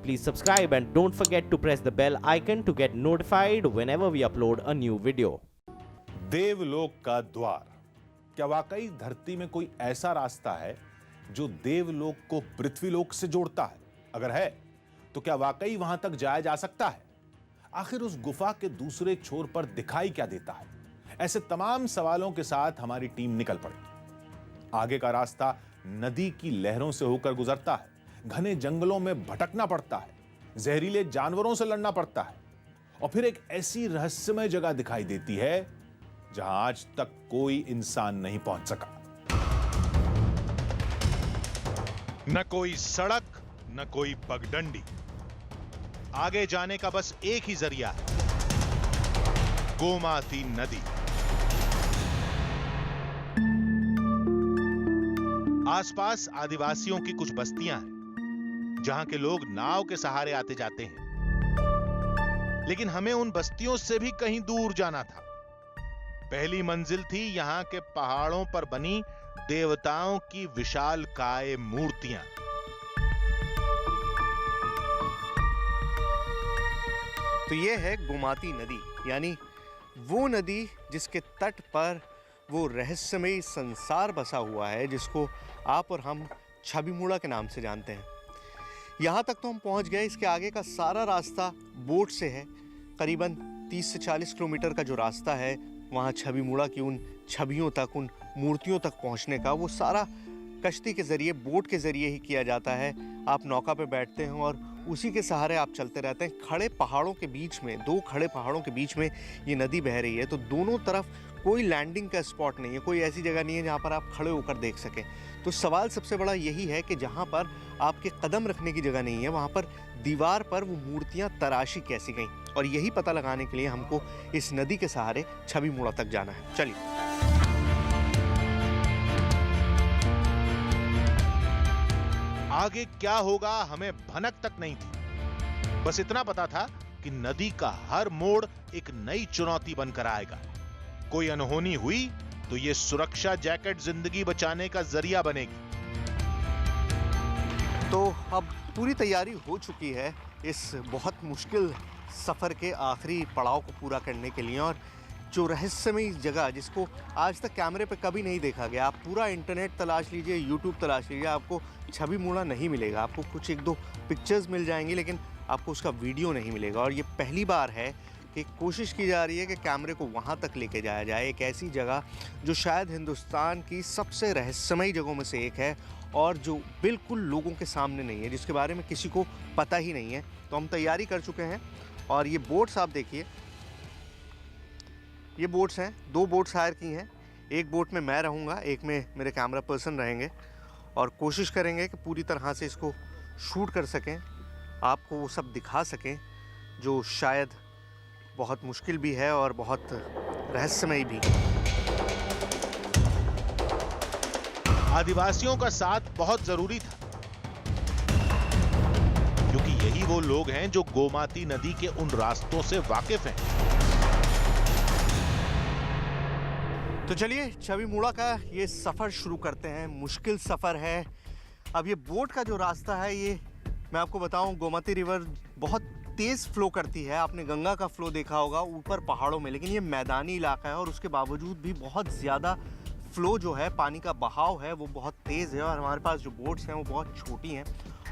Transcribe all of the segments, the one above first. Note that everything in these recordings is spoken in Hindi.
Please subscribe and don't forget to press the bell icon to get notified whenever we upload a new video. देवलोक का द्वार। क्या वाकई धरती में कोई ऐसा रास्ता है जो देवलोक को पृथ्वीलोक से जोड़ता है? अगर है तो क्या वाकई वहां तक जाया जा सकता है? आखिर उस गुफा के दूसरे छोर पर दिखाई क्या देता है? ऐसे तमाम सवालों के साथ हमारी टीम निकल पड़ी। आगे का रास्ता नदी की लहरों से होकर गुजरता है, घने जंगलों में भटकना पड़ता है, जहरीले जानवरों से लड़ना पड़ता है और फिर एक ऐसी रहस्यमय जगह दिखाई देती है जहां आज तक कोई इंसान नहीं पहुंच सका। न कोई सड़क, न कोई पगडंडी। आगे जाने का बस एक ही जरिया है, गोमाती नदी। आसपास आदिवासियों की कुछ बस्तियां हैं जहां के लोग नाव के सहारे आते जाते हैं, लेकिन हमें उन बस्तियों से भी कहीं दूर जाना था। पहली मंजिल थी यहां के पहाड़ों पर बनी देवताओं की विशालकाय मूर्तियां। तो ये है गोमाती नदी, यानी वो नदी जिसके तट पर वो रहस्यमयी संसार बसा हुआ है जिसको आप और हम छबीमुड़ा के नाम से जानते हैं। यहाँ तक तो हम पहुँच गए। इसके आगे का सारा रास्ता बोट से है। करीबन 30 से 40 किलोमीटर का जो रास्ता है वहाँ छबीमुड़ा की उन छवियों तक, उन मूर्तियों तक पहुँचने का, वो सारा कश्ती के ज़रिए, बोट के ज़रिए ही किया जाता है। आप नौका पे बैठते हैं और उसी के सहारे आप चलते रहते हैं। खड़े पहाड़ों के बीच में, दो खड़े पहाड़ों के बीच में ये नदी बह रही है, तो दोनों तरफ कोई लैंडिंग का स्पॉट नहीं है, कोई ऐसी जगह नहीं है जहाँ पर आप खड़े होकर देख सकें। तो सवाल सबसे बड़ा यही है कि जहाँ पर आपके कदम रखने की जगह नहीं है, वहाँ पर दीवार पर वो मूर्तियाँ तराशी कैसी गईं, और यही पता लगाने के लिए हमको इस नदी के सहारे छबीमुड़ा तक जाना है। चलिए। आगे क्या होगा हमें भनक तक नहीं थी। बस इतना पता था कि नदी का हर मोड़ एक नई चुनौती बनकर आएगा। कोई अनहोनी हुई तो ये सुरक्षा जैकेट जिंदगी बचाने का जरिया बनेगी। तो अब पूरी तैयारी हो चुकी है इस बहुत मुश्किल सफ़र के आखिरी पड़ाव को पूरा करने के लिए। और जो रहस्यमयी जगह जिसको आज तक कैमरे पे कभी नहीं देखा गया, आप पूरा इंटरनेट तलाश लीजिए, यूट्यूब तलाश लीजिए, आपको छबीमुड़ा नहीं मिलेगा। आपको कुछ एक दो पिक्चर्स मिल जाएंगी, लेकिन आपको उसका वीडियो नहीं मिलेगा। और ये पहली बार है कि कोशिश की जा रही है कि कैमरे को वहाँ तक लेके जाया जाए, एक ऐसी जगह जो शायद हिंदुस्तान की सबसे रहस्यमयी जगहों में से एक है और जो बिल्कुल लोगों के सामने नहीं है, जिसके बारे में किसी को पता ही नहीं है। तो हम तैयारी कर चुके हैं और ये बोट्स आप देखिए, ये बोट्स हैं, 2 बोट्स हायर की हैं। एक बोट में मैं रहूँगा, एक में मेरे कैमरा पर्सन रहेंगे और कोशिश करेंगे कि पूरी तरह से इसको शूट कर सकें, आपको वो सब दिखा सकें जो शायद बहुत मुश्किल भी है और बहुत रहस्यमयी भी। आदिवासियों का साथ बहुत जरूरी था, क्योंकि यही वो लोग हैं जो गोमाती नदी के उन रास्तों से वाकिफ हैं। तो चलिए छबीमुड़ा का ये सफ़र शुरू करते हैं। मुश्किल सफ़र है। अब ये बोट का जो रास्ता है, ये मैं आपको बताऊं, गोमती रिवर बहुत तेज़ फ्लो करती है। आपने गंगा का फ्लो देखा होगा ऊपर पहाड़ों में, लेकिन ये मैदानी इलाका है और उसके बावजूद भी बहुत ज़्यादा फ्लो जो है, पानी का बहाव है, वो बहुत तेज़ है। और हमारे पास जो बोट्स हैं वो बहुत छोटी हैं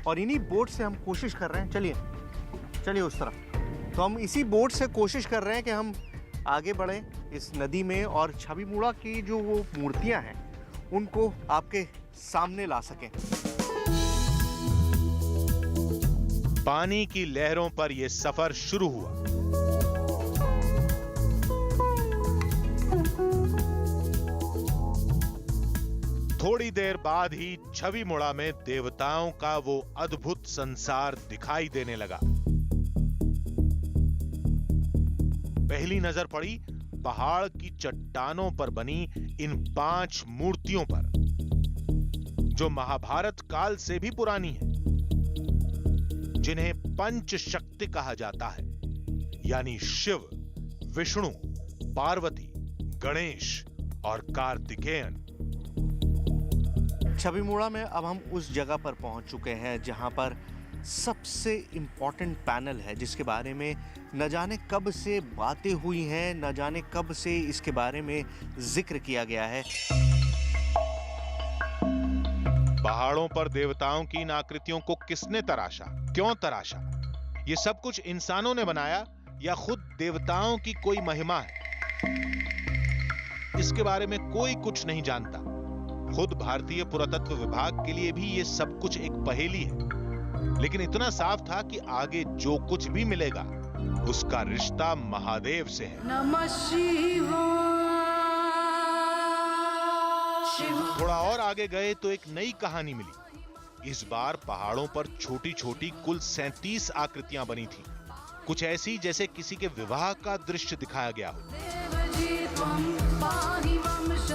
और इन्हीं बोट से हम कोशिश कर रहे हैं, चलिए उस तरफ। तो हम इसी बोट से कोशिश कर रहे हैं कि हम आगे बढ़ें इस नदी में और छबीमुड़ा की जो वो मूर्तियां हैं उनको आपके सामने ला सकें। पानी की लहरों पर यह सफर शुरू हुआ। थोड़ी देर बाद ही छबीमुड़ा में देवताओं का वो अद्भुत संसार दिखाई देने लगा। पहली नजर पड़ी पहाड़ की चट्टानों पर बनी इन 5 मूर्तियों पर, जो महाभारत काल से भी पुरानी है, जिन्हें पंच शक्ति कहा जाता है, यानी शिव, विष्णु, पार्वती, गणेश और कार्तिकेयन। छबीमुड़ा में अब हम उस जगह पर पहुंच चुके हैं जहां पर सबसे इम्पॉर्टेंट पैनल है जिसके बारे में न जाने कब से बातें हुई हैं, न जाने कब से इसके बारे में जिक्र किया गया है। पहाड़ों पर देवताओं की इन आकृतियों को किसने तराशा, क्यों तराशा? ये सब कुछ इंसानों ने बनाया या खुद देवताओं की कोई महिमा है? इसके बारे में कोई कुछ नहीं जानता। खुद भारतीय पुरातत्व विभाग के लिए भी ये सब कुछ एक पहेली है। लेकिन इतना साफ था कि आगे जो कुछ भी मिलेगा उसका रिश्ता महादेव से है। नमः शिवाय। थोड़ा और आगे गए तो एक नई कहानी मिली। इस बार पहाड़ों पर छोटी छोटी कुल 37 आकृतियां बनी थी, कुछ ऐसी जैसे किसी के विवाह का दृश्य दिखाया गया हो।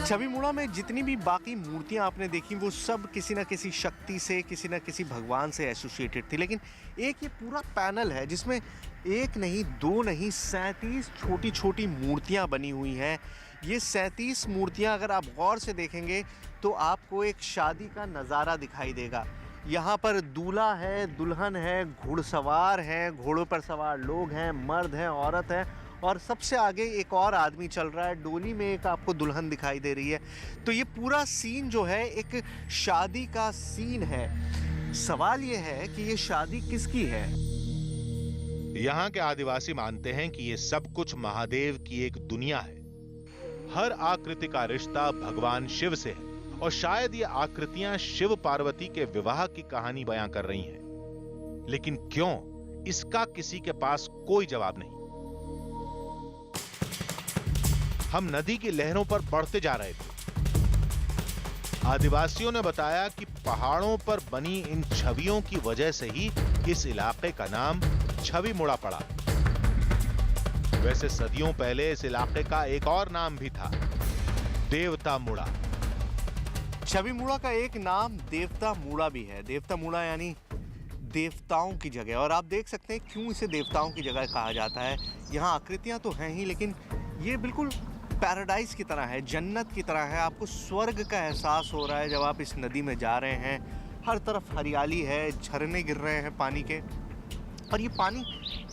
छवि मुड़ा में जितनी भी बाकी मूर्तियां आपने देखी वो सब किसी न किसी शक्ति से, किसी न किसी भगवान से एसोसिएटेड थी। लेकिन एक ये पूरा पैनल है जिसमें एक नहीं, दो नहीं, 37 छोटी छोटी मूर्तियां बनी हुई हैं। ये 37 मूर्तियां अगर आप गौर से देखेंगे तो आपको एक शादी का नज़ारा दिखाई देगा। यहाँ पर दूल्हा है, दुल्हन है, घुड़सवार हैं, घोड़ों पर सवार लोग हैं, मर्द हैं, औरत हैं, और सबसे आगे एक और आदमी चल रहा है। डोली में एक आपको दुल्हन दिखाई दे रही है। तो ये पूरा सीन जो है एक शादी का सीन है। सवाल ये है कि ये शादी किसकी है? यहाँ के आदिवासी मानते हैं कि ये सब कुछ महादेव की एक दुनिया है। हर आकृति का रिश्ता भगवान शिव से है और शायद ये आकृतियां शिव पार्वती के विवाह की कहानी बयां कर रही हैं। लेकिन क्यों, इसका किसी के पास कोई जवाब नहीं। हम नदी की लहरों पर बढ़ते जा रहे थे। आदिवासियों ने बताया कि पहाड़ों पर बनी इन छवियों की वजह से ही इस इलाके का नाम छवि मुड़ा पड़ा। वैसे सदियों पहले इस इलाके का एक और नाम भी था, देवता मुड़ा। छवि मुड़ा का एक नाम देवता मुड़ा भी है। देवता मुड़ा यानी देवताओं की जगह। और आप देख सकते हैं क्यों इसे देवताओं की जगह कहा जाता है। यहाँ आकृतियां तो हैं ही, लेकिन ये बिल्कुल पैराडाइज की तरह है, जन्नत की तरह है। आपको स्वर्ग का एहसास हो रहा है जब आप इस नदी में जा रहे हैं। हर तरफ हरियाली है, झरने गिर रहे हैं पानी के, और ये पानी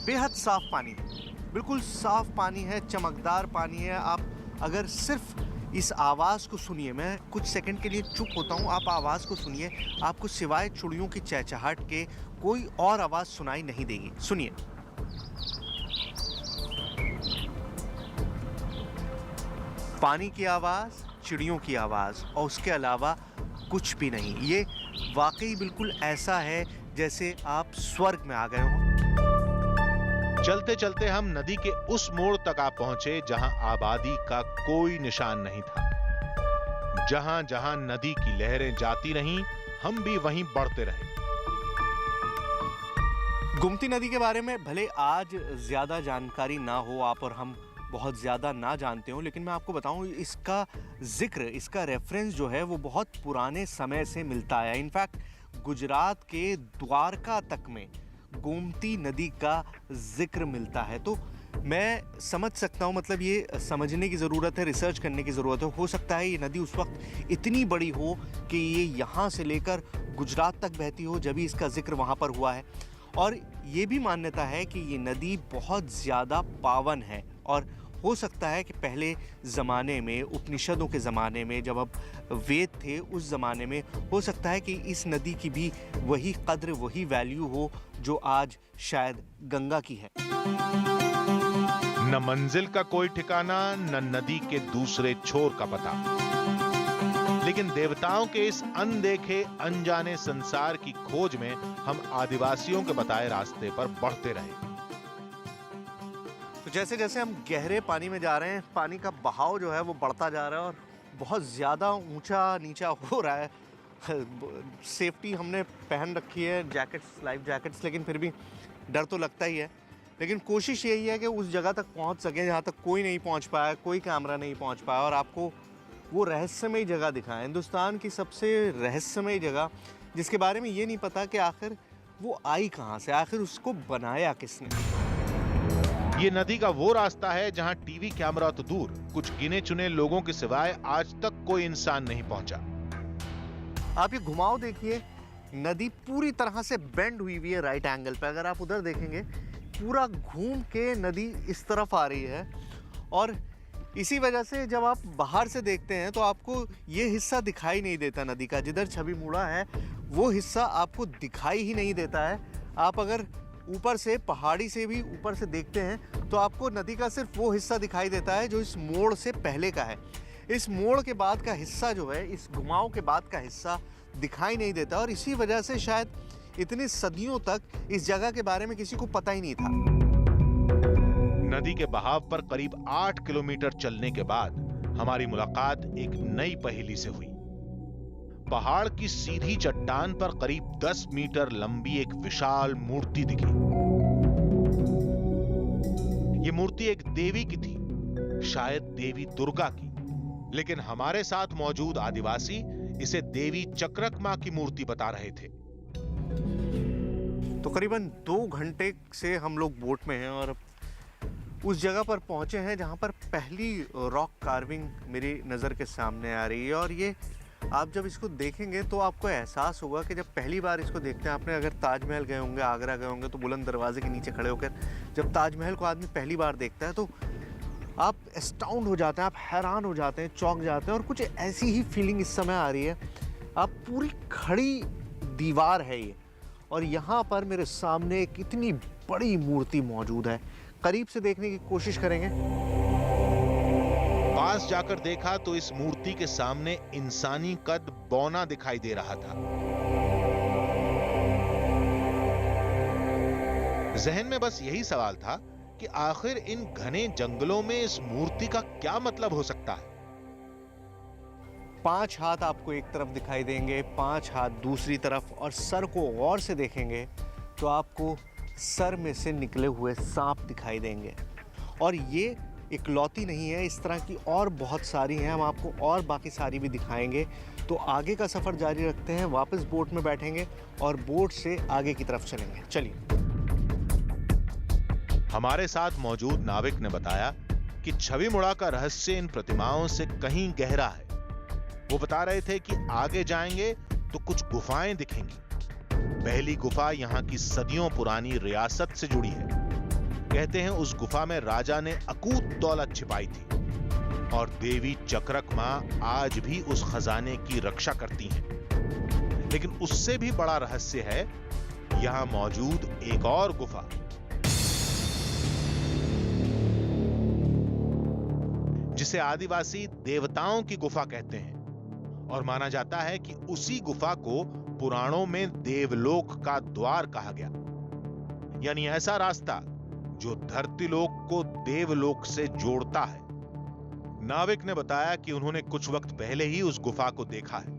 बेहद साफ पानी है, बिल्कुल साफ पानी है, चमकदार पानी है। आप अगर सिर्फ इस आवाज़ को सुनिए, मैं कुछ सेकंड के लिए चुप होता हूँ, आप आवाज़ को सुनिए, आपको सिवाय चिड़ियों की चहचहाट के कोई और आवाज़ सुनाई नहीं देगी। सुनिए। पानी की आवाज़, चिड़ियों की आवाज़, और उसके अलावा कुछ भी नहीं। ये वाकई बिल्कुल ऐसा है जैसे आप स्वर्ग में आ गए हो। चलते चलते हम नदी के उस मोड़ तक आ पहुंचे जहां आबादी का कोई निशान नहीं था। जहां जहां नदी की लहरें जाती रहीं, हम भी वहीं बढ़ते रहे। गोमती नदी के बारे में भले आज ज़्यादा जानकारी ना हो, आप और हम बहुत ज़्यादा ना जानते हो, लेकिन मैं आपको बताऊं इसका जिक्र, इसका रेफरेंस जो है वो बहुत पुराने समय से मिलता है। इनफैक्ट गुजरात के द्वारका तक में गोमती नदी का जिक्र मिलता है। तो मैं समझ सकता हूँ, मतलब ये समझने की ज़रूरत है, रिसर्च करने की ज़रूरत है। हो सकता है ये नदी उस वक्त इतनी बड़ी हो कि ये यहाँ से लेकर गुजरात तक बहती हो, जब भी इसका जिक्र वहाँ पर हुआ है। और ये भी मान्यता है कि ये नदी बहुत ज़्यादा पावन है, और हो सकता है कि पहले ज़माने में, उपनिषदों के ज़माने में, जब अब वेद थे उस ज़माने में, हो सकता है कि इस नदी की भी वही कद्र, वही वैल्यू हो जो आज शायद गंगा की है। न मंजिल का कोई ठिकाना, न नदी के दूसरे छोर का पता। लेकिन देवताओं के इस अनदेखे अनजाने संसार की खोज में हम आदिवासियों के बताए रास्ते पर बढ़ते रहे। तो जैसे जैसे हम गहरे पानी में जा रहे हैं, पानी का बहाव जो है वो बढ़ता जा रहा है और बहुत ज़्यादा ऊंचा नीचा हो रहा है। सेफ्टी हमने पहन रखी है, जैकेट्स, लाइफ जैकेट्स, लेकिन फिर भी डर तो लगता ही है। लेकिन कोशिश यही है कि उस जगह तक पहुंच सकें जहां तक कोई नहीं पहुंच पाया, कोई कैमरा नहीं पहुंच पाया, और आपको वो रहस्यमयी जगह दिखाएं। हिंदुस्तान की सबसे रहस्यमयी जगह, जिसके बारे में ये नहीं पता कि आखिर वो आई कहाँ से, आखिर उसको बनाया किसने। ये नदी का वो रास्ता है जहां टीवी कैमरा तो दूर, कुछ गिने चुने लोगों के सिवाय आज तक कोई इंसान नहीं पहुंचा। आप ये घुमाव देखिए, नदी पूरी तरह से बेंड हुई हुई है राइट एंगल पे। अगर आप उधर देखेंगे पूरा घूम के नदी इस तरफ आ रही है, और इसी वजह से जब आप बाहर से देखते हैं तो आपको ये हिस्सा दिखाई नहीं देता नदी का। जिधर छवि मुड़ा है वो हिस्सा आपको दिखाई ही नहीं देता है। आप अगर ऊपर से पहाड़ी से भी ऊपर से देखते हैं तो आपको नदी का सिर्फ वो हिस्सा दिखाई देता है जो इस मोड़ से पहले का है। इस मोड़ के बाद का हिस्सा जो है, इस घुमाव के बाद का हिस्सा दिखाई नहीं देता, और इसी वजह से शायद इतनी सदियों तक इस जगह के बारे में किसी को पता ही नहीं था। नदी के बहाव पर करीब 8 किलोमीटर चलने के बाद हमारी मुलाकात एक नई पहेली से हुई। पहाड़ की सीधी चट्टान पर करीब 10 मीटर लंबी एक विशाल मूर्ति दिखी। ये मूर्ति एक देवी की थी, शायद देवी दुर्गा की, लेकिन हमारे साथ मौजूद आदिवासी इसे देवी चक्रक मां की मूर्ति बता रहे थे। तो करीबन 2 घंटे से हम लोग बोट में हैं और उस जगह पर पहुंचे हैं जहां पर पहली रॉक कार्विंग मेरी नज़र के सामने आ रही है। और ये आप जब इसको देखेंगे तो आपको एहसास होगा कि जब पहली बार इसको देखते हैं, आपने अगर ताजमहल गए होंगे, आगरा गए होंगे, तो बुलंद दरवाजे के नीचे खड़े होकर जब ताजमहल को आदमी पहली बार देखता है तो आप एस्टाउंड हो जाते हैं, आप हैरान हो जाते हैं, चौंक जाते हैं। और कुछ ऐसी ही फीलिंग इस समय आ रही है। आप पूरी खड़ी दीवार है ये, और यहाँ पर मेरे सामने एक इतनी बड़ी मूर्ति मौजूद है। करीब से देखने की कोशिश करेंगे। पास जाकर देखा तो इस मूर्ति के सामने इंसानी कद बौना दिखाई दे रहा था। जहन में बस यही सवाल था कि आखिर इन घने जंगलों में इस मूर्ति का क्या मतलब हो सकता है। 5 हाथ आपको एक तरफ दिखाई देंगे, 5 हाथ दूसरी तरफ, और सर को गौर से देखेंगे तो आपको सर में से निकले हुए सांप दिखाई देंगे। और ये इकलौती नहीं है, इस तरह की और बहुत सारी हैं। हम आपको और बाकी सारी भी दिखाएंगे। तो आगे का सफ़र जारी रखते हैं, वापस बोट में बैठेंगे और बोट से आगे की तरफ चलेंगे। चलिए। हमारे साथ मौजूद नाविक ने बताया कि छवि मुड़ा का रहस्य इन प्रतिमाओं से कहीं गहरा है। वो बता रहे थे कि आगे जाएंगे तो कुछ गुफाएं दिखेंगी। पहली गुफा यहाँ की सदियों पुरानी रियासत से जुड़ी है। कहते हैं उस गुफा में राजा ने अकूत दौलत छिपाई थी, और देवी चक्रक मां आज भी उस खजाने की रक्षा करती हैं। लेकिन उससे भी बड़ा रहस्य है यहाँ मौजूद एक और गुफा, जिसे आदिवासी देवताओं की गुफा कहते हैं। और माना जाता है कि उसी गुफा को पुराणों में देवलोक का द्वार कहा गया, यानी ऐसा रास्ता जो धरतीलोक को देवलोक से जोड़ता है। नाविक ने बताया कि उन्होंने कुछ वक्त पहले ही उस गुफा को देखा है,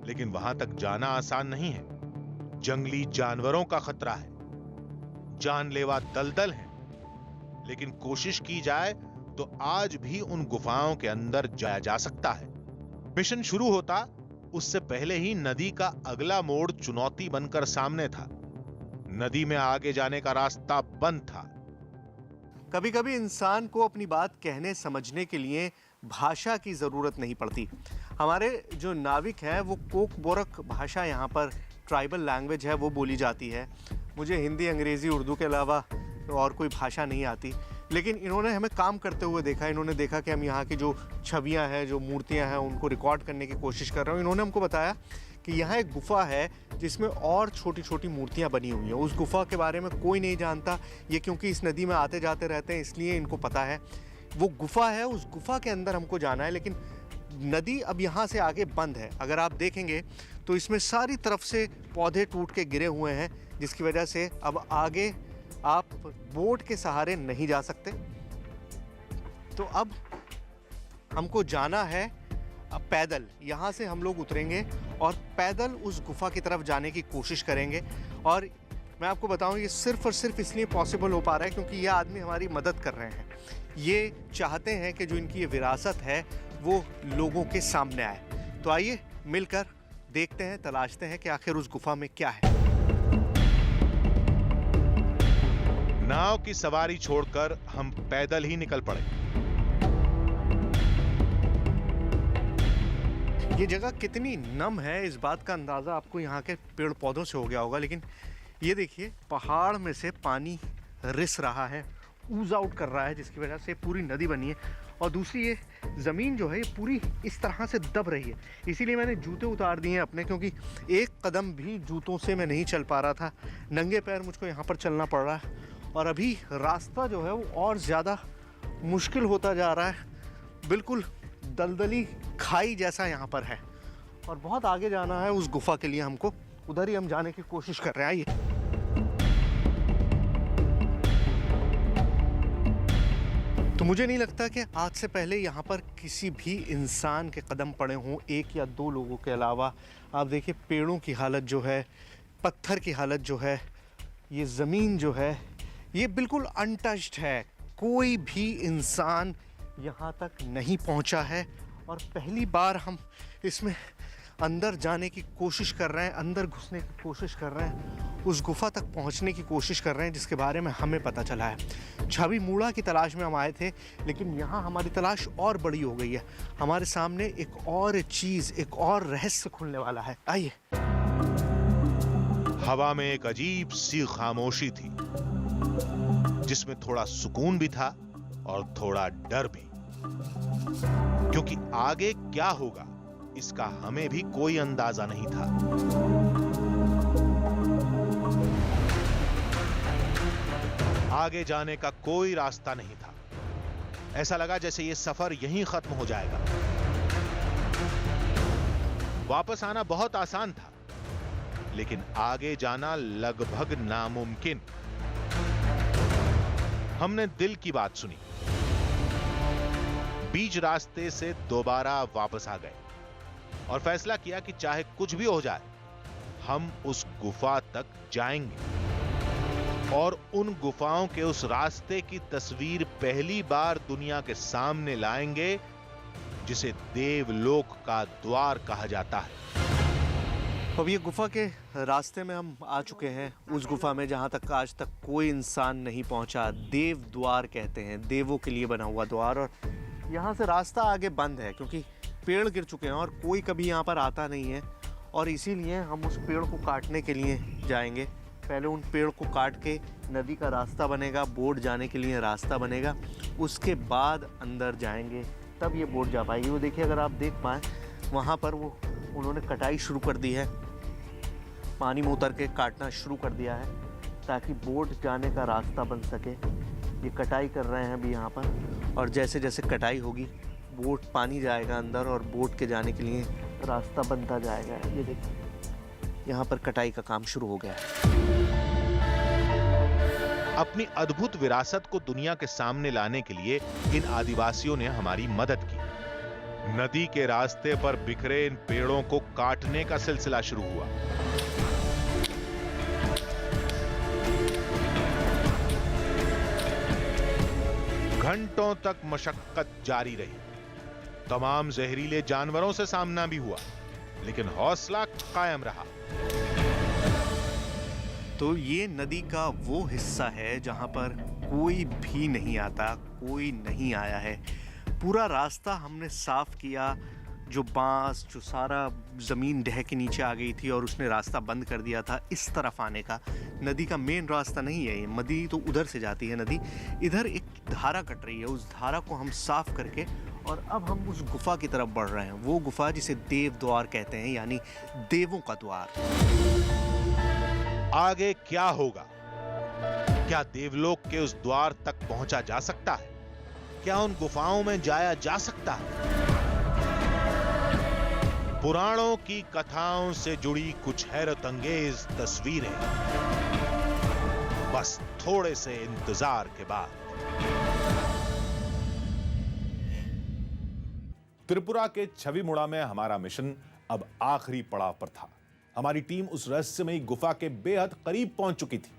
लेकिन वहां तक जाना आसान नहीं है। जंगली जानवरों का खतरा है, जानलेवा दलदल है, लेकिन कोशिश की जाए तो आज भी उन गुफाओं के अंदर जाया जा सकता है। मिशन शुरू होता उससे पहले ही नदी का अगला मोड़ चुनौती बनकर सामने था। नदी में आगे जाने का रास्ता बंद था। कभी कभी इंसान को अपनी बात कहने समझने के लिए भाषा की ज़रूरत नहीं पड़ती। हमारे जो नाविक हैं वो कोक बोरक भाषा, यहाँ पर ट्राइबल लैंग्वेज है, वो बोली जाती है। मुझे हिंदी, अंग्रेज़ी, उर्दू के अलावा और कोई भाषा नहीं आती, लेकिन इन्होंने हमें काम करते हुए देखा। इन्होंने देखा कि हम यहाँ की जो छवियाँ हैं, जो मूर्तियाँ हैं, उनको रिकॉर्ड करने की कोशिश कर रहे हैं। इन्होंने हमको बताया कि यहाँ एक गुफा है जिसमें और छोटी छोटी मूर्तियाँ बनी हुई हैं। उस गुफा के बारे में कोई नहीं जानता, ये क्योंकि इस नदी में आते जाते रहते हैं इसलिए इनको पता है। वो गुफा है, उस गुफा के अंदर हमको जाना है, लेकिन नदी अब यहाँ से आगे बंद है। अगर आप देखेंगे तो इसमें सारी तरफ से पौधे टूट के गिरे हुए हैं, जिसकी वजह से अब आगे आप बोट के सहारे नहीं जा सकते। तो अब हमको जाना है अब पैदल। यहाँ से हम लोग उतरेंगे और पैदल उस गुफा की तरफ जाने की कोशिश करेंगे। और मैं आपको बताऊं, ये सिर्फ और सिर्फ इसलिए पॉसिबल हो पा रहा है क्योंकि ये आदमी हमारी मदद कर रहे हैं। ये चाहते हैं कि जो इनकी ये विरासत है वो लोगों के सामने आए। तो आइए मिलकर देखते हैं, तलाशते हैं कि आखिर उस गुफा में क्या है। नाव की सवारी छोड़कर हम पैदल ही निकल पड़े। ये जगह कितनी नम है इस बात का अंदाज़ा आपको यहाँ के पेड़ पौधों से हो गया होगा, लेकिन ये देखिए पहाड़ में से पानी रिस रहा है, ऊज आउट कर रहा है, जिसकी वजह से पूरी नदी बनी है। और दूसरी ये ज़मीन जो है ये पूरी इस तरह से दब रही है, इसीलिए मैंने जूते उतार दिए हैं अपने, क्योंकि एक कदम भी जूतों से मैं नहीं चल पा रहा था, नंगे पैर मुझको यहाँ पर चलना पड़ रहा है। और अभी रास्ता जो है वो और ज़्यादा मुश्किल होता जा रहा है, बिल्कुल दलदली खाई जैसा यहाँ पर है और बहुत आगे जाना है उस गुफा के लिए हमको, उधर ही हम जाने की कोशिश कर रहे हैं। आइए। तो मुझे नहीं लगता कि आज से पहले यहाँ पर किसी भी इंसान के कदम पड़े हों, एक या दो लोगों के अलावा। आप देखिए पेड़ों की हालत जो है, पत्थर की हालत जो है, ये ज़मीन जो है ये बिल्कुल अनटच्ड है, कोई भी इंसान यहाँ तक नहीं पहुँचा है। और पहली बार हम इसमें अंदर जाने की कोशिश कर रहे हैं, अंदर घुसने की कोशिश कर रहे हैं, उस गुफा तक पहुँचने की कोशिश कर रहे हैं जिसके बारे में हमें पता चला है। छवि मूड़ा की तलाश में हम आए थे, लेकिन यहाँ हमारी तलाश और बड़ी हो गई है। हमारे सामने एक और चीज़, एक और रहस्य खुलने वाला है। आइए। हवा में एक अजीब सी खामोशी थी, जिसमें थोड़ा सुकून भी था और थोड़ा डर भी, क्योंकि आगे क्या होगा इसका हमें भी कोई अंदाजा नहीं था। आगे जाने का कोई रास्ता नहीं था। ऐसा लगा जैसे ये सफर यहीं खत्म हो जाएगा। वापस आना बहुत आसान था, लेकिन आगे जाना लगभग नामुमकिन। हमने दिल की बात सुनी, बीच रास्ते से दोबारा वापस आ गए और फैसला किया कि चाहे कुछ भी हो जाए हम उस गुफा तक जाएंगे और उन गुफाओं के उस रास्ते की तस्वीर पहली बार दुनिया के सामने लाएंगे जिसे देवलोक का द्वार कहा जाता है। अब ये गुफा के रास्ते में हम आ चुके हैं, उस गुफा में जहाँ तक आज तक कोई इंसान नहीं पहुँचा। देव द्वार कहते हैं, देवों के लिए बना हुआ द्वार। और यहाँ से रास्ता आगे बंद है क्योंकि पेड़ गिर चुके हैं और कोई कभी यहाँ पर आता नहीं है, और इसीलिए हम उस पेड़ को काटने के लिए जाएंगे। पहले उन पेड़ को काट के नदी का रास्ता बनेगा, बोट जाने के लिए रास्ता बनेगा, उसके बाद अंदर जाएंगे, तब ये बोट जा पाएगी। वो देखिए, अगर आप देख पाएँ वहाँ पर वो उन्होंने कटाई शुरू कर दी है, पानी में उतर के काटना शुरू कर दिया है ताकि बोट जाने का रास्ता बन सके। ये कटाई कर रहे हैं अभी यहाँ पर, और जैसे जैसे कटाई होगी बोट पानी जाएगा अंदर और बोट के जाने के लिए रास्ता बनता जाएगा। ये देखिए यहाँ पर कटाई का काम शुरू हो गया है। अपनी अद्भुत विरासत को दुनिया के सामने लाने के लिए इन आदिवासियों ने हमारी मदद की। नदी के रास्ते पर बिखरे इन पेड़ों को काटने का सिलसिला शुरू हुआ। घंटों तक मशक्कत जारी रही। तमाम जहरीले जानवरों से सामना भी हुआ, लेकिन हौसला कायम रहा। तो ये नदी का वो हिस्सा है जहाँ पर कोई भी नहीं आता, कोई नहीं आया है। पूरा रास्ता हमने साफ किया, जो बांस, जो सारा ज़मीन ढह के नीचे आ गई थी और उसने रास्ता बंद कर दिया था इस तरफ आने का। नदी का मेन रास्ता नहीं है ये, नदी तो उधर से जाती है नदी। इधर एक धारा कट रही है, उस धारा को हम साफ करके और अब हम उस गुफा की तरफ बढ़ रहे हैं। वो गुफा जिसे देव द्वार कहते हैं, यानी देवों का द्वार। आगे क्या होगा? क्या देवलोक के उस द्वार तक पहुंचा जा सकता है? क्या उन गुफाओं में जाया जा सकता है? पुराणों की कथाओं से जुड़ी कुछ हैरत अंगेज तस्वीरें बस थोड़े से इंतजार के बाद। त्रिपुरा के छविमुड़ा में हमारा मिशन अब आखिरी पड़ाव पर था। हमारी टीम उस रहस्यमयी गुफा के बेहद करीब पहुंच चुकी थी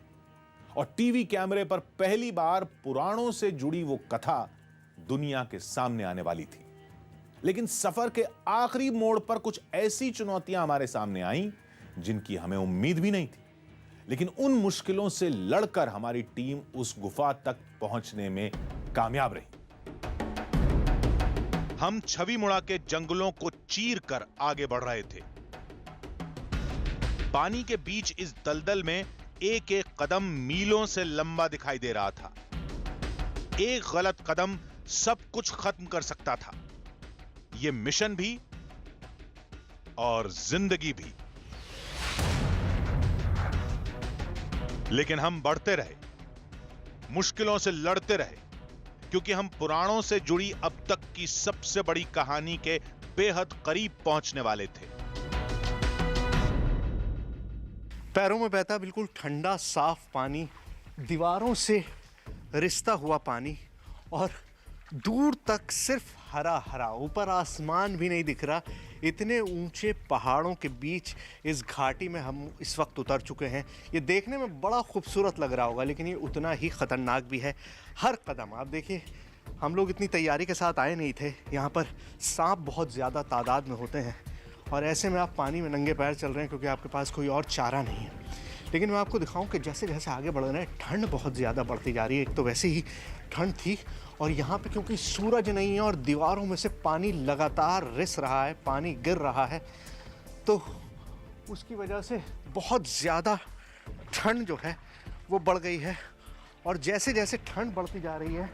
और टीवी कैमरे पर पहली बार पुराणों से जुड़ी वो कथा दुनिया के सामने आने वाली थी। लेकिन सफर के आखिरी मोड़ पर कुछ ऐसी चुनौतियां हमारे सामने आईं जिनकी हमें उम्मीद भी नहीं थी। लेकिन उन मुश्किलों से लड़कर हमारी टीम उस गुफा तक पहुंचने में कामयाब रही। हम छवि मुड़ा के जंगलों को चीर कर आगे बढ़ रहे थे। पानी के बीच इस दलदल में एक एक कदम मीलों से लंबा दिखाई दे रहा था। एक गलत कदम सब कुछ खत्म कर सकता था, यह मिशन भी और जिंदगी भी। लेकिन हम बढ़ते रहे, मुश्किलों से लड़ते रहे, क्योंकि हम पुराणों से जुड़ी अब तक की सबसे बड़ी कहानी के बेहद करीब पहुंचने वाले थे। पैरों में बहता बिल्कुल ठंडा साफ पानी, दीवारों से रिश्ता हुआ पानी, और दूर तक सिर्फ हरा हरा, ऊपर आसमान भी नहीं दिख रहा। इतने ऊंचे पहाड़ों के बीच इस घाटी में हम इस वक्त उतर चुके हैं। ये देखने में बड़ा खूबसूरत लग रहा होगा, लेकिन ये उतना ही ख़तरनाक भी है। हर कदम आप देखिए, हम लोग इतनी तैयारी के साथ आए नहीं थे। यहाँ पर सांप बहुत ज़्यादा तादाद में होते हैं, और ऐसे में आप पानी में नंगे पैर चल रहे हैं क्योंकि आपके पास कोई और चारा नहीं है। लेकिन मैं आपको दिखाऊं कि जैसे जैसे आगे बढ़ रहे हैं, ठंड बहुत ज़्यादा बढ़ती जा रही है। एक तो वैसे ही ठंड थी, और यहाँ पे क्योंकि सूरज नहीं है और दीवारों में से पानी लगातार रिस रहा है, पानी गिर रहा है, तो उसकी वजह से बहुत ज़्यादा ठंड जो है वो बढ़ गई है। और जैसे जैसे ठंड बढ़ती जा रही है,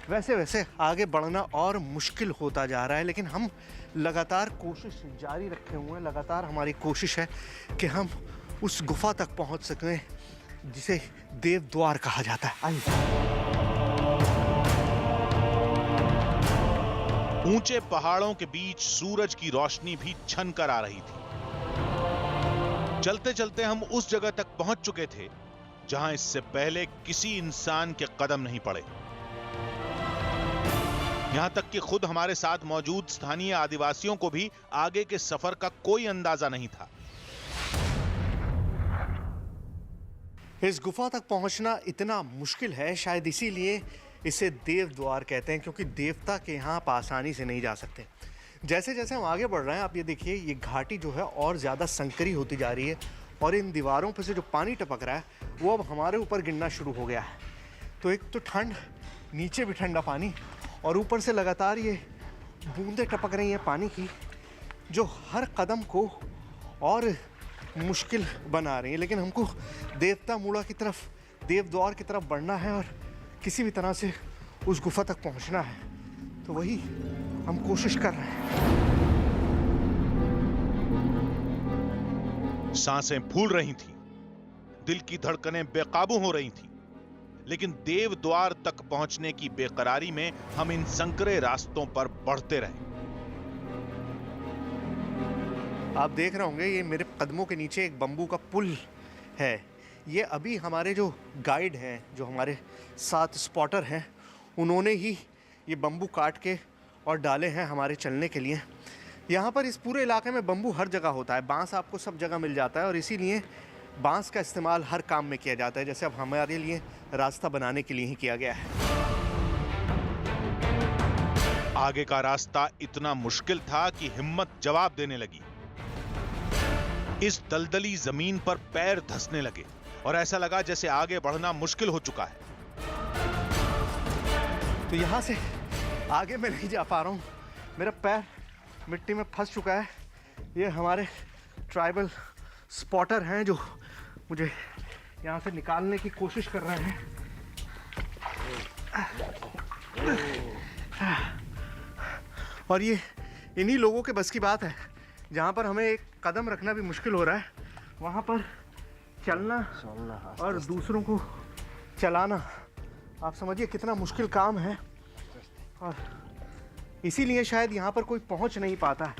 वैसे वैसे आगे बढ़ना और मुश्किल होता जा रहा है। लेकिन हम लगातार कोशिश जारी रखे हुए हैं। लगातार हमारी कोशिश है कि हम उस गुफा तक पहुंच सकें जिसे देव द्वार कहा जाता है। आइए। ऊंचे पहाड़ों के बीच सूरज की रोशनी भी छन कर आ रही थी। चलते चलते हम उस जगह तक पहुंच चुके थे जहां इससे पहले किसी इंसान के कदम नहीं पड़े। यहां तक कि खुद हमारे साथ मौजूद स्थानीय आदिवासियों को भी आगे के सफर का कोई अंदाजा नहीं था। इस गुफा तक पहुंचना इतना मुश्किल है, शायद इसीलिए इसे देव द्वार कहते हैं, क्योंकि देवता के यहाँ आप आसानी से नहीं जा सकते। जैसे जैसे हम आगे बढ़ रहे हैं, आप ये देखिए, ये घाटी जो है और ज़्यादा संकरी होती जा रही है, और इन दीवारों पर से जो पानी टपक रहा है वो अब हमारे ऊपर गिरना शुरू हो गया है। तो एक तो ठंड, नीचे भी ठंडा पानी, और ऊपर से लगातार ये बूंदें टपक रही हैं पानी की, जो हर कदम को और मुश्किल बना रही है। लेकिन हमको देवता मूड़ा की तरफ, देव द्वार की तरफ बढ़ना है और किसी भी तरह से उस गुफा तक पहुंचना है। तो वही हम कोशिश कर रहे हैं। सांसें फूल रही थीं, दिल की धड़कनें बेकाबू हो रही थीं, लेकिन देव द्वार तक पहुंचने की बेकरारी में हम इन संकरे रास्तों पर बढ़ते रहे। आप देख रहे होंगे, ये मेरे कदमों के नीचे एक बम्बू का पुल है। ये अभी हमारे जो गाइड हैं, जो हमारे साथ स्पॉटर हैं, उन्होंने ही ये बम्बू काट के और डाले हैं हमारे चलने के लिए। यहाँ पर इस पूरे इलाके में बम्बू हर जगह होता है, बांस आपको सब जगह मिल जाता है, और इसीलिए बांस का इस्तेमाल हर काम में किया जाता है, जैसे अब हमारे लिए रास्ता बनाने के लिए ही किया गया है। आगे का रास्ता इतना मुश्किल था कि हिम्मत जवाब देने लगी। इस दलदली जमीन पर पैर धंसने लगे और ऐसा लगा जैसे आगे बढ़ना मुश्किल हो चुका है। तो यहाँ से आगे मैं नहीं जा पा रहा हूँ, मेरा पैर मिट्टी में फंस चुका है। ये हमारे ट्राइबल स्पॉटर हैं जो मुझे यहाँ से निकालने की कोशिश कर रहे हैं। और ये इन्हीं लोगों के बस की बात है, जहाँ पर हमें एक कदम रखना भी मुश्किल हो रहा है, वहाँ पर चलना और दूसरों को चलाना, आप समझिए कितना मुश्किल काम है। और इसीलिए शायद यहाँ पर कोई पहुँच नहीं पाता है।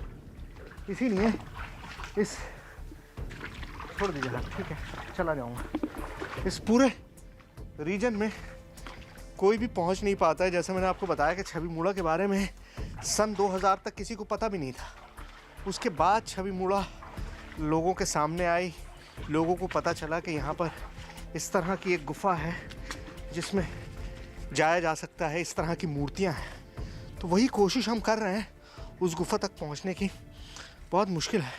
इसीलिए इस, छोड़ दीजिए आप, ठीक है, चला जाऊँगा। इस पूरे रीजन में कोई भी पहुँच नहीं पाता है। जैसे मैंने आपको बताया कि छवि मुड़ा के बारे में सन 2000 तक किसी को पता भी नहीं था। उसके बाद छवि मुड़ा लोगों के सामने आई, लोगों को पता चला कि यहाँ पर इस तरह की एक गुफा है जिसमें जाया जा सकता है, इस तरह की मूर्तियाँ हैं। तो वही कोशिश हम कर रहे हैं उस गुफा तक पहुँचने की। बहुत मुश्किल है,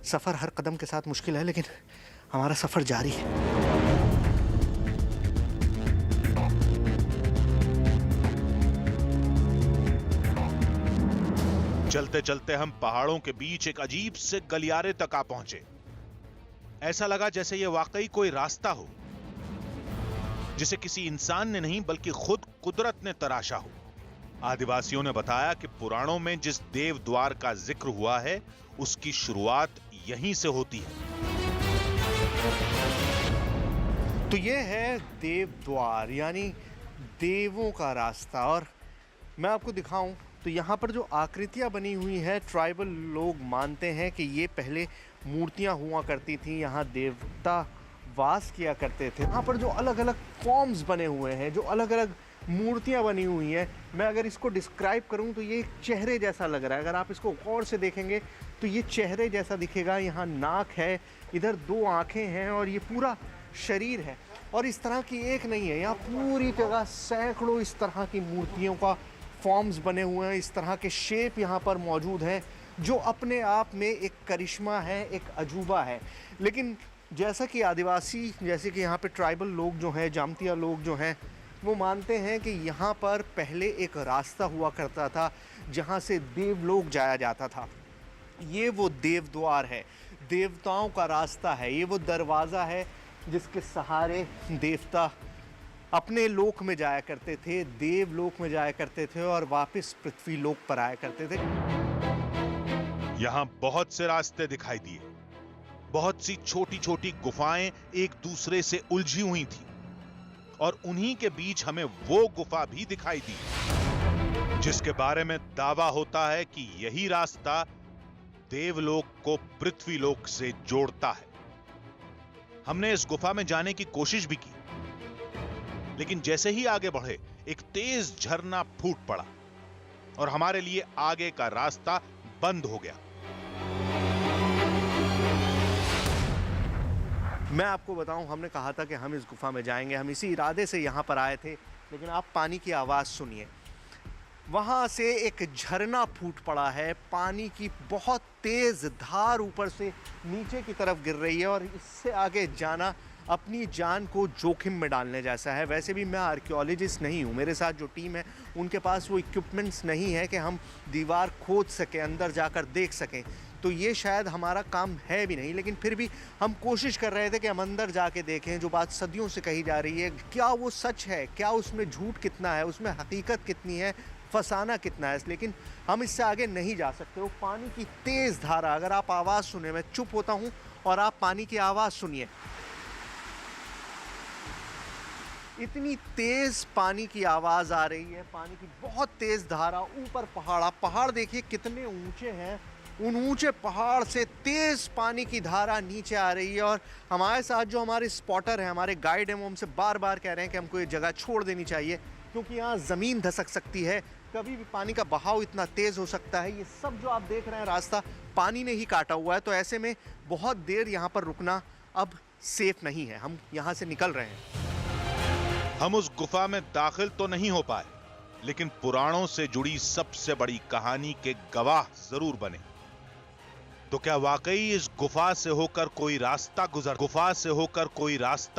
सफ़र हर कदम के साथ मुश्किल है, लेकिन हमारा सफ़र जारी है। चलते चलते हम पहाड़ों के बीच एक अजीब से गलियारे तक आ पहुंचे। ऐसा लगा जैसे यह वाकई कोई रास्ता हो, जिसे किसी इंसान ने नहीं बल्कि खुद कुदरत ने तराशा हो। आदिवासियों ने बताया कि पुराणों में जिस देव द्वार का जिक्र हुआ है, उसकी शुरुआत यहीं से होती है। तो ये है देव द्वार यानी देवों का रास्ता। और मैं आपको दिखाऊं तो यहाँ पर जो आकृतियाँ बनी हुई हैं, ट्राइबल लोग मानते हैं कि ये पहले मूर्तियाँ हुआ करती थी, यहाँ देवता वास किया करते थे। यहाँ पर जो अलग अलग फॉर्म्स बने हुए हैं, जो अलग अलग मूर्तियाँ बनी हुई हैं, मैं अगर इसको डिस्क्राइब करूँ तो ये एक चेहरे जैसा लग रहा है। अगर आप इसको गौर से देखेंगे तो ये चेहरे जैसा दिखेगा। यहाँ नाक है, इधर 2 आँखें हैं और ये पूरा शरीर है। और इस तरह की एक नहीं है, यहाँ पूरी जगह सैकड़ों इस तरह की मूर्तियों का फॉर्म्स बने हुए हैं। इस तरह के शेप यहाँ पर मौजूद हैं, जो अपने आप में एक करिश्मा है, एक अजूबा है। लेकिन जैसा कि आदिवासी, जैसे कि यहाँ पे ट्राइबल लोग जो हैं, जामतिया लोग जो हैं, वो मानते हैं कि यहाँ पर पहले एक रास्ता हुआ करता था जहाँ से देवलोक जाया जाता था। ये वो देव द्वार है, देवताओं का रास्ता है। ये वो दरवाज़ा है जिसके सहारे देवता अपने लोक में जाया करते थे, देवलोक में जाया करते थे और वापस पृथ्वी लोक पर आया करते थे। यहां बहुत से रास्ते दिखाई दिए। बहुत सी छोटी छोटी गुफाएं एक दूसरे से उलझी हुई थी और उन्हीं के बीच हमें वो गुफा भी दिखाई दी जिसके बारे में दावा होता है कि यही रास्ता देवलोक को पृथ्वीलोक से जोड़ता है। हमने इस गुफा में जाने की कोशिश भी की, लेकिन जैसे ही आगे बढ़े एक तेज झरना फूट पड़ा और हमारे लिए आगे का रास्ता बंद हो गया। मैं आपको बताऊं, हमने कहा था कि हम इस गुफा में जाएंगे, हम इसी इरादे से यहाँ पर आए थे। लेकिन आप पानी की आवाज़ सुनिए, वहाँ से एक झरना फूट पड़ा है, पानी की बहुत तेज़ धार ऊपर से नीचे की तरफ गिर रही है और इससे आगे जाना अपनी जान को जोखिम में डालने जैसा है। वैसे भी मैं आर्कियोलॉजिस्ट नहीं हूँ, मेरे साथ जो टीम है उनके पास वो इक्विपमेंट्स नहीं है कि हम दीवार खोद सकें, अंदर जाकर देख सकें। तो ये शायद हमारा काम है भी नहीं, लेकिन फिर भी हम कोशिश कर रहे थे कि हम अंदर जाके देखें। जो बात सदियों से कही जा रही है, क्या वो सच है, क्या उसमें झूठ कितना है, उसमें हकीकत कितनी है, फसाना कितना है। लेकिन हम इससे आगे नहीं जा सकते। वो पानी की तेज़ धारा, अगर आप आवाज़ सुने, मैं चुप होता हूँ और आप पानी की आवाज़ सुनिए। इतनी तेज़ पानी की आवाज़ आ रही है, पानी की बहुत तेज़ धारा, ऊपर पहाड़, आप पहाड़ देखिए कितने ऊंचे हैं। उन ऊंचे पहाड़ से तेज़ पानी की धारा नीचे आ रही है और हमारे साथ जो हमारे स्पॉटर हैं, हमारे गाइड हैं, वो हमसे बार बार कह रहे हैं कि हमको ये जगह छोड़ देनी चाहिए क्योंकि यहाँ ज़मीन धसक सकती है, कभी भी पानी का बहाव इतना तेज़ हो सकता है। ये सब जो आप देख रहे हैं रास्ता पानी ने ही काटा हुआ है, तो ऐसे में बहुत देर यहाँ पर रुकना अब सेफ नहीं है। हम यहाँ से निकल रहे हैं। हम उस गुफा में दाखिल तो नहीं हो पाए, लेकिन पुराणों से जुड़ी सबसे बड़ी कहानी के गवाह जरूर बने। तो क्या वाकई इस गुफा से होकर कोई रास्ता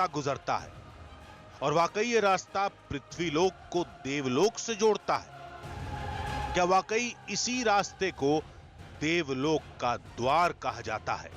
गुजरता है और वाकई ये रास्ता पृथ्वीलोक को देवलोक से जोड़ता है? क्या वाकई इसी रास्ते को देवलोक का द्वार कहा जाता है?